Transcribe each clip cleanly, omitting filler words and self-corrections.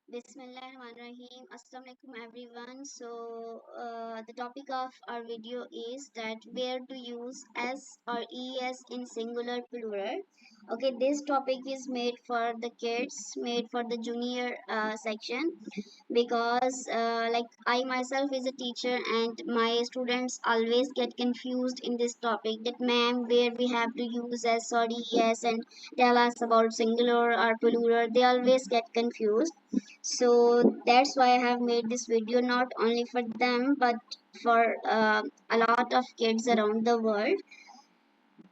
Bismillahirrahmanirrahim. Assalamu alaikum everyone. The topic of our video is that where to use S or ES in singular plural. Okay, this topic is made for the kids, made for the junior section because like I myself is a teacher and my students always get confused in this topic that ma'am where we have to use S or ES and tell us about singular or plural. They always get confused, so that's why I have made this video not only for them but for a lot of kids around the world.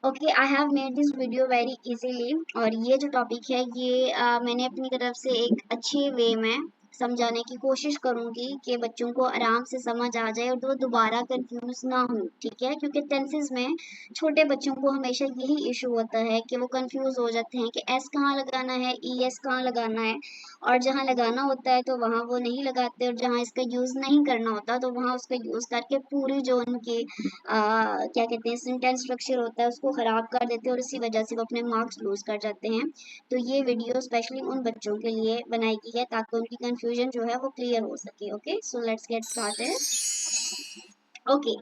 Okay, I have made this video very easily और ये जो topic है ये मैंने अपनी तरफ से एक अच्छे वे में समझाने की कोशिश करूंगी कि बच्चों को आराम से समझ आ जाए और वो दोबारा कंफ्यूज ना हो। ठीक है, क्योंकि टेंसेस में छोटे बच्चों को हमेशा यही इशू होता है कि वो कंफ्यूज हो जाते हैं कि एस कहाँ लगाना है, ई एस कहाँ लगाना है, और जहाँ लगाना होता है तो वहाँ वो नहीं लगाते और जहाँ इसका यूज़ नहीं करना होता तो वहाँ उसका यूज़ करके पूरी जो उनकी क्या कहते हैं सेंटेंस स्ट्रक्चर होता है उसको ख़राब कर देते हैं और इसी वजह से वो अपने मार्क्स लूज कर जाते हैं। तो ये वीडियो स्पेशली उन बच्चों के लिए बनाई गई है ताकि उनकी कंफ्यूजन जो है वो क्लियर हो सके। Okay, so let's get started. Okay,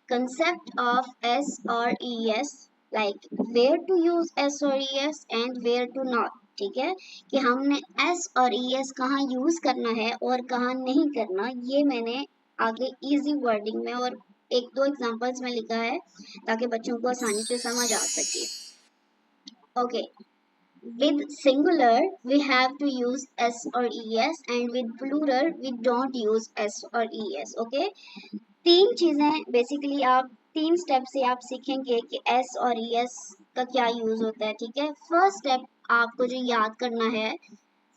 concept of S or ES, like where to use S or ES and where to not। ठीक है, कि हमने S और ES कहाँ यूज करना है और कहाँ नहीं करना, ये मैंने आगे इजी वर्डिंग में और एक दो एग्जांपल्स में लिखा है ताकि बच्चों को आसानी से समझ आ सके। Okay, with singular we have to use S or ES and with plural we don't use S or ES। Okay, तीन चीजें बेसिकली आप तीन स्टेप से आप सीखेंगे कि एस और ईएस का क्या यूज होता है। ठीक है, फर्स्ट स्टेप आपको जो याद करना है,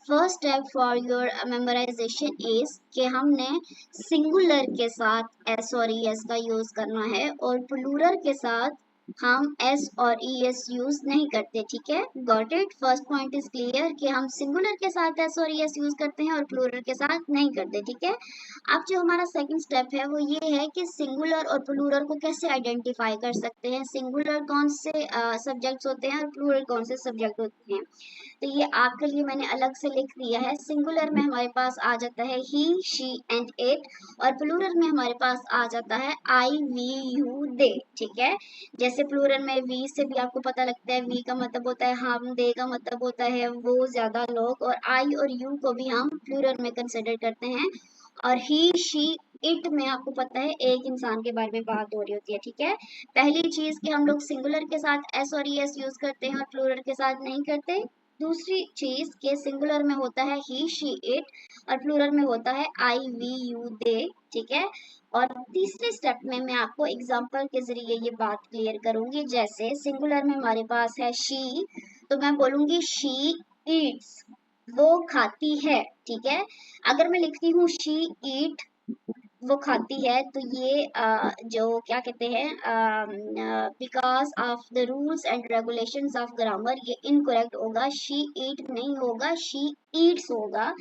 first step for your memorisation is कि हमने सिंगुलर के साथ एस और ईएस का यूज करना है और प्लूरल के साथ हम एस और ई एस यूज नहीं करते। ठीक है, got it. First point is clear कि हम सिंगुलर के साथ एस और ई एस यूज करते हैं और प्लूरल के साथ नहीं करते। ठीक है, अब जो हमारा सेकंड स्टेप है वो ये है कि सिंगुलर और प्लूरल को कैसे आइडेंटिफाई कर सकते हैं, सिंगुलर कौन से सब्जेक्ट्स होते हैं और प्लूरल कौन से सब्जेक्ट होते हैं। तो ये आपके लिए मैंने अलग से लिख दिया है। सिंगुलर में हमारे पास आ जाता है ही, शी एंड इट, और प्लूरल में हमारे पास आ जाता है आई, वी, यू, दे। ठीक है, जैसे प्लूरल में वी से भी आपको पता लगता है, वी का मतलब होता है हम, दे का मतलब होता है वो ज्यादा लोग, और आई और यू को भी हम प्लूरल में कंसिडर करते हैं। और ही, शी, इट में आपको पता है एक इंसान के बारे में बात हो रही होती है। ठीक है, पहली चीज कि हम लोग सिंगुलर के साथ एस और ई एस यूज करते हैं और प्लूरल के साथ नहीं करते। दूसरी चीज के सिंगुलर में होता है ही, शी, इट, और प्लूरल में होता है आई, वी, यू, दे। ठीक है, और तीसरे स्टेप में मैं आपको एग्जांपल के जरिए ये बात क्लियर करूंगी। जैसे सिंगुलर में हमारे पास है शी, तो मैं बोलूंगी शी ईट्स, वो खाती है। ठीक है, अगर मैं लिखती हूँ शी ईट, वो खाती है, तो ये जो क्या कहते हैं because of the rules and regulations of grammar ये इनकरेक्ट होगा, शी ईट नहीं होगा, शी ईट्स होगा,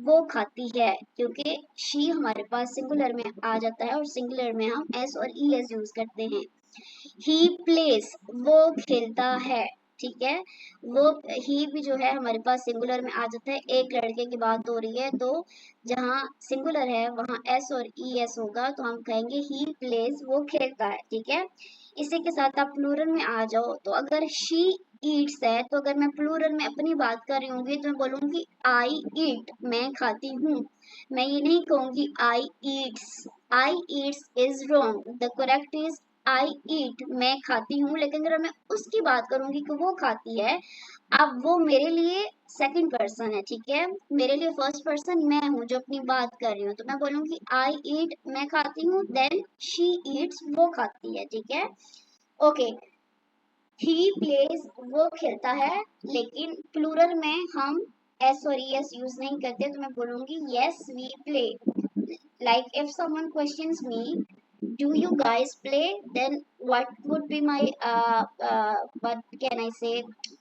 वो खाती है, क्योंकि शी हमारे पास सिंगुलर में आ जाता है और सिंगुलर में हम एस और ई एस यूज करते हैं। ही प्लेस, वो खेलता है। ठीक है, वो ही भी जो है हमारे पास सिंगुलर में आ जाता है। एक लड़के की बात हो रही है तो जहाँ सिंगुलर है वहाँ एस और ई एस होगा, तो हम कहेंगे ही प्लेस, वो खेलता है। ठीक है, इसी के साथ आप प्लूरल में आ जाओ, तो अगर शी ईट्स है तो अगर मैं प्लूरल में अपनी बात कर रही होंगी तो मैं बोलूंगी आई ईट, मैं खाती हूँ। मैं ये नहीं कहूंगी I eats, I eats is wrong, the correct is I eat, मैं खाती हूँ। लेकिन अगर मैं उसकी बात करूंगी कि वो खाती है, अब वो मेरे लिए सेकंड पर्सन है। ठीक है, मेरे लिए फर्स्ट पर्सन मैं हूँ जो अपनी बात कर रही हूँ, तो मैं बोलूंगी आई ईट, मैं खाती हूँ, देन शी ईट्स, वो खाती है। ठीक है, ओके, ही प्लेज, वो खेलता है, लेकिन प्लूरल में हम एस और ई एस यूज नहीं करते, तो मैं बोलूंगी yes we play. Like if someone questions me, do you guys play, then what would be my what can I say,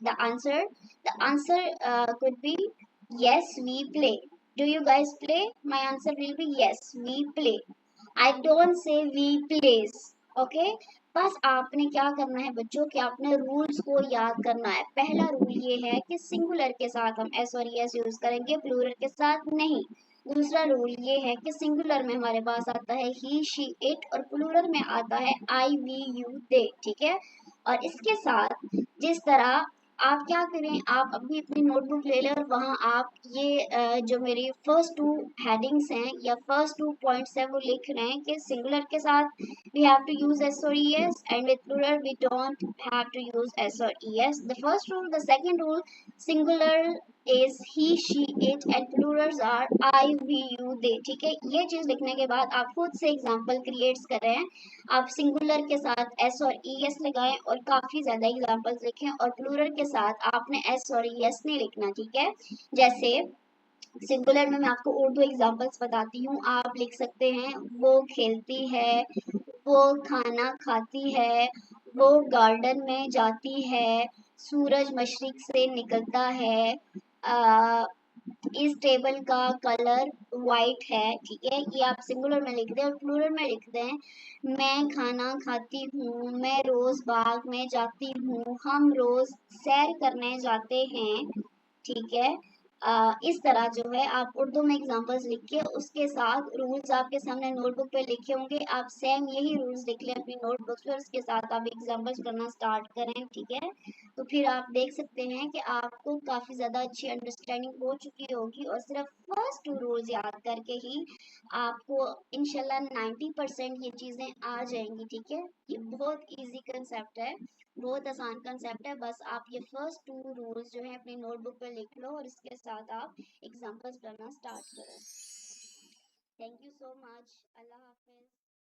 the answer, the answer could be yes we play. Do you guys play? My answer will be yes we play. I don't say we plays, okay? बस आपने क्या करना है बच्चों कि आपने rules को याद करना है। पहला रूल ये है कि सिंगुलर के साथ हम एस और एस यूज करेंगे, प्लूरल के साथ नहीं। दूसरा रूल ये है कि सिंगुलर में हमारे पास आता है ही, शी, इट, और प्लूरल में आता है आई, वी, यू, दे, ठीक है। और इसके साथ जिस तरह आप क्या करें, आप अभी अपनी नोटबुक ले लें और वहाँ आप ये जो मेरी फर्स्ट टू हेडिंग्स हैं या फर्स्ट टू पॉइंट्स हैं वो लिख रहे हैं कि सिंगुलर के साथ we have to use s or es, and with plural we don't have to use s or es. The first rule, the second rule, singular is he, she, it, and plurals are I, we, you, they, ठीक है। ये चीज लिखने के बाद आप खुद से एग्जाम्पल क्रिएट्स कर रहे हैं। आप सिंगुलर के साथ s और es लगाएं और काफी ज्यादा एग्जाम्पल्स लिखें, और प्लूरल के साथ आपने s और es नहीं लिखना, ठीक है। जैसे सिंगुलर में मैं आपको उर्दू एग्जाम्पल्स बताती हूँ। आप लिख सकते हैं वो खेलती है, वो खाना खाती है, वो गार्डन में जाती है, सूरज मशरिक से निकलता है, आ, इस टेबल का कलर वाइट है, ठीक है। ये आप सिंगुलर में लिख दें, और प्लूरल में लिख दें मैं खाना खाती हूँ, मैं रोज बाग में जाती हूँ, हम रोज सैर करने जाते हैं, ठीक है। इस तरह जो है आप उर्दू में एग्जांपल्स लिख के उसके साथ रूल्स आपके सामने नोटबुक पे लिखे होंगे, आप सेम यही रूल्स लिख लें अपनी नोटबुक पे, उसके साथ आप एग्जांपल्स करना स्टार्ट करें, ठीक है। तो फिर आप देख सकते हैं कि आपको काफ़ी ज़्यादा अच्छी अंडरस्टैंडिंग हो चुकी होगी, और सिर्फ फर्स्ट टू रूल्स याद करके ही आपको इंशाल्लाह 90% ये चीज़ें आ जाएंगी, ठीक है। ये बहुत ईजी कंसेप्ट है, बहुत आसान कंसेप्ट है। बस आप ये फर्स्ट टू रूल्स जो है अपनी नोटबुक पे लिख लो और इसके साथ आप एग्जांपल्स करना स्टार्ट करो। Thank you so much. Allah Hafiz.